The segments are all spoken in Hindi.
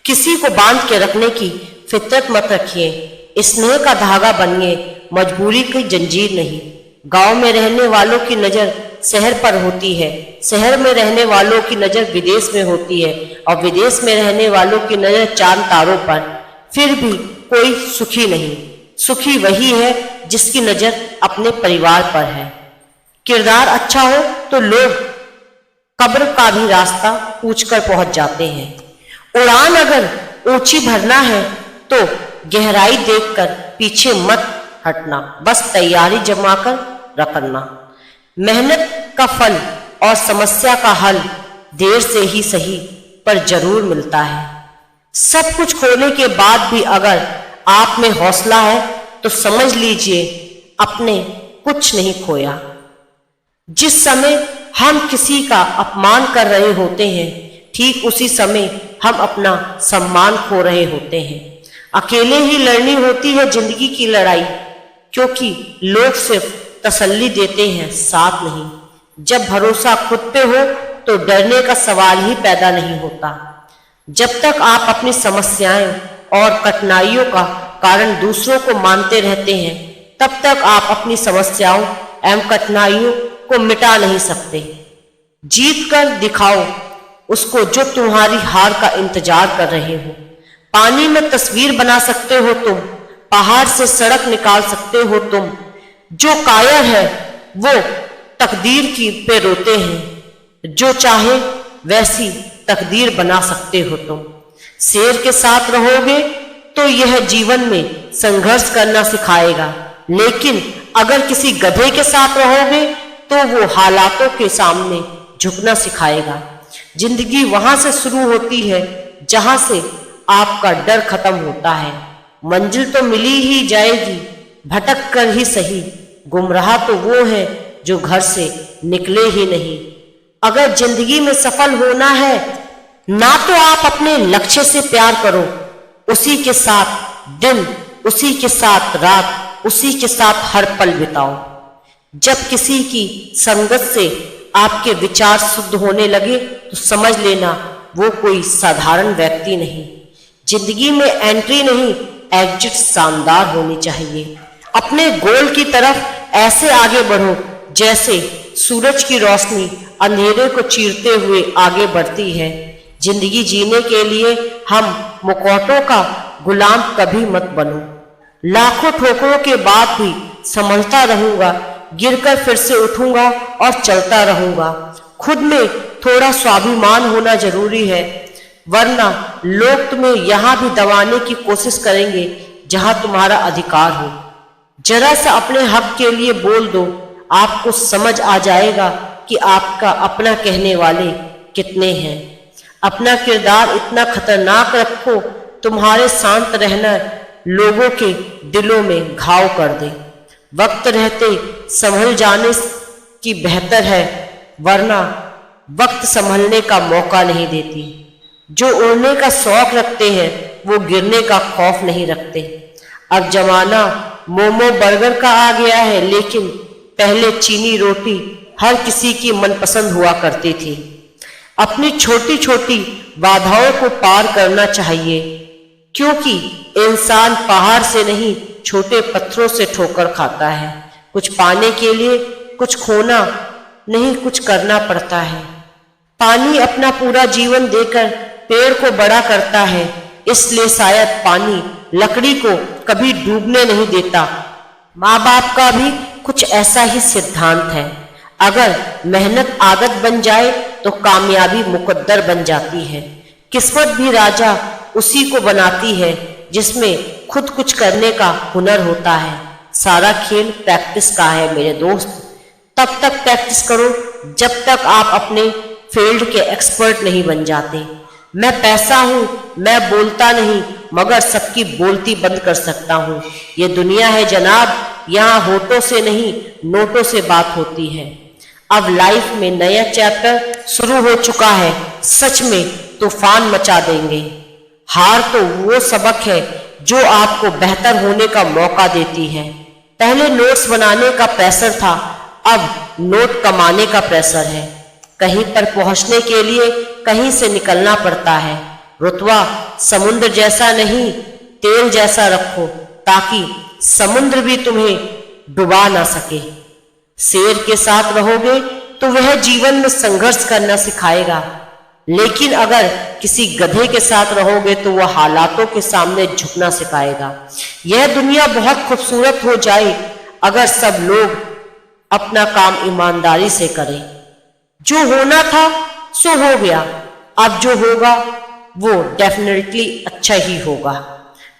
किसी को बांध के रखने की फितरत मत रखिए। स्नेह का धागा बनिए, मजबूरी की जंजीर नहीं। गांव में रहने वालों की नजर शहर पर होती है, शहर में रहने वालों की नजर विदेश में होती है, और विदेश में रहने वालों की नजर चांद तारों पर। फिर भी कोई सुखी नहीं। सुखी वही है जिसकी नजर अपने परिवार पर है। किरदार अच्छा हो तो लोग कब्र का भी रास्ता पूछकर पहुंच जाते हैं। उड़ान अगर ऊंची भरना है तो गहराई देखकर पीछे मत हटना, बस तैयारी जमा कर रखना। मेहनत का फल और समस्या का हल देर से ही सही पर जरूर मिलता है। सब कुछ खोने के बाद भी अगर आप में हौसला है तो समझ लीजिए अपने कुछ नहीं खोया। जिस समय हम किसी का अपमान कर रहे होते हैं, ठीक उसी समय हम अपना सम्मान खो रहे होते हैं। अकेले ही लड़नी होती है जिंदगी की लड़ाई, क्योंकि लोग सिर्फ तसल्ली देते हैं, साथ नहीं। जब भरोसा खुद पे हो तो डरने का सवाल ही पैदा नहीं होता। जब तक आप अपनी समस्याएं और कठिनाइयों का कारण दूसरों को मानते रहते हैं, तब तक आप अपनी समस्याओं एवं कठिनाइयों को मिटा नहीं सकते। जीत कर दिखाओ उसको जो तुम्हारी हार का इंतजार कर रहे हो। पानी में तस्वीर बना सकते हो तुम, पहाड़ से सड़क निकाल सकते हो तुम। जो कायर है वो तकदीर की पे रोते हैं, जो चाहे वैसी तकदीर बना सकते हो तुम। शेर के साथ रहोगे तो यह जीवन में संघर्ष करना सिखाएगा, लेकिन अगर किसी गधे के साथ रहोगे तो वो हालातों के सामने झुकना सिखाएगा। जिंदगी वहां से शुरू होती है जहां से आपका डर खत्म होता है। मंजिल तो मिली ही जाएगी, भटक कर ही सही। गुमराह तो वो है जो घर से निकले ही नहीं। अगर जिंदगी में सफल होना है ना तो आप अपने लक्ष्य से प्यार करो, उसी के साथ दिन, उसी के साथ रात, उसी के साथ हर पल बिताओ। जब किसी की संगत से आपके विचार शुद्ध होने लगे तो समझ लेना वो कोई साधारण व्यक्ति नहीं। जिंदगी में एंट्री नहीं, एग्जिट शानदार होनी चाहिए। अपने गोल की तरफ ऐसे आगे बढ़ो जैसे सूरज की रोशनी अंधेरे को चीरते हुए आगे बढ़ती है। जिंदगी जीने के लिए हम मुखौटों का गुलाम कभी मत बनो। लाखों ठोकरों के बाद भी संभलता रहूंगा, गिरकर फिर से उठूंगा और चलता रहूंगा। खुद में थोड़ा स्वाभिमान होना जरूरी है, वरना लोग तुम्हें यहां भी दबाने की कोशिश करेंगे जहां तुम्हारा अधिकार हो। जरा सा अपने हक के लिए बोल दो, आपको समझ आ जाएगा कि आपका अपना कहने वाले कितने हैं। अपना किरदार इतना खतरनाक रखो तुम्हारे शांत रहना लोगों के दिलों में घाव कर दे। वक्त रहते संभल जाने की बेहतर है, वरना वक्त संभलने का मौका नहीं देती। जो उड़ने का शौक रखते हैं वो गिरने का खौफ नहीं रखते। अब जमाना मोमो बर्गर का आ गया है, लेकिन पहले चीनी रोटी हर किसी की मनपसंद हुआ करती थी। अपनी छोटी छोटी बाधाओं को पार करना चाहिए, क्योंकि इंसान पहाड़ से नहीं छोटे पत्थरों से ठोकर खाता है। कुछ पाने के लिए कुछ खोना नहीं, कुछ करना पड़ता है। पानी अपना पूरा जीवन देकर पेड़ को बड़ा करता है, इसलिए शायद पानी लकड़ी को कभी डूबने नहीं देता। माँ बाप का भी कुछ ऐसा ही सिद्धांत है। अगर मेहनत आदत बन जाए तो कामयाबी मुकद्दर बन जाती है। किस्मत भी राजा उसी को बनाती है जिसमें खुद कुछ करने का हुनर होता है। सारा खेल प्रैक्टिस का है मेरे दोस्त। तब तक प्रैक्टिस करो जब तक आप अपने फील्ड के एक्सपर्ट नहीं बन जाते। मैं पैसा हूं, मैं बोलता नहीं, मगर सबकी बोलती बंद कर सकता हूं। ये दुनिया है जनाब, यहाँ होठों से नहीं नोटों से बात होती है। अब लाइफ में नया चैप्टर शुरू हो चुका है, सच में तूफान मचा देंगे। हार तो वो सबक है जो आपको बेहतर होने का मौका देती है। पहले नोट्स बनाने का प्रेशर था, अब नोट कमाने का प्रेशर है। कहीं पर पहुंचने के लिए कहीं से निकलना पड़ता है। रुतबा समुद्र जैसा नहीं, तेल जैसा रखो, ताकि समुद्र भी तुम्हें डुबा ना सके। शेर के साथ रहोगे तो वह जीवन में संघर्ष करना सिखाएगा, लेकिन अगर किसी गधे के साथ रहोगे तो वह हालातों के सामने झुकना सिखाएगा। यह दुनिया बहुत खूबसूरत हो जाए अगर सब लोग अपना काम ईमानदारी से करें। जो होना था सो हो गया, अब जो होगा वो डेफिनेटली अच्छा ही होगा।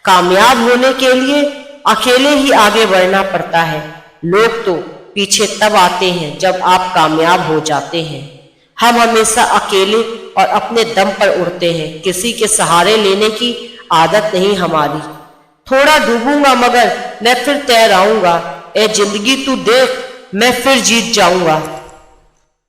कामयाब होने के लिए अकेले ही आगे बढ़ना पड़ता है। लोग तो पीछे तब आते हैं जब आप कामयाब हो जाते हैं। हम हमेशा अकेले और अपने दम पर उड़ते हैं, किसी के सहारे लेने की आदत नहीं हमारी। थोड़ा डूबूंगा मगर मैं फिर तैर आऊंगा, ए जिंदगी तू देख मैं फिर जीत जाऊंगा।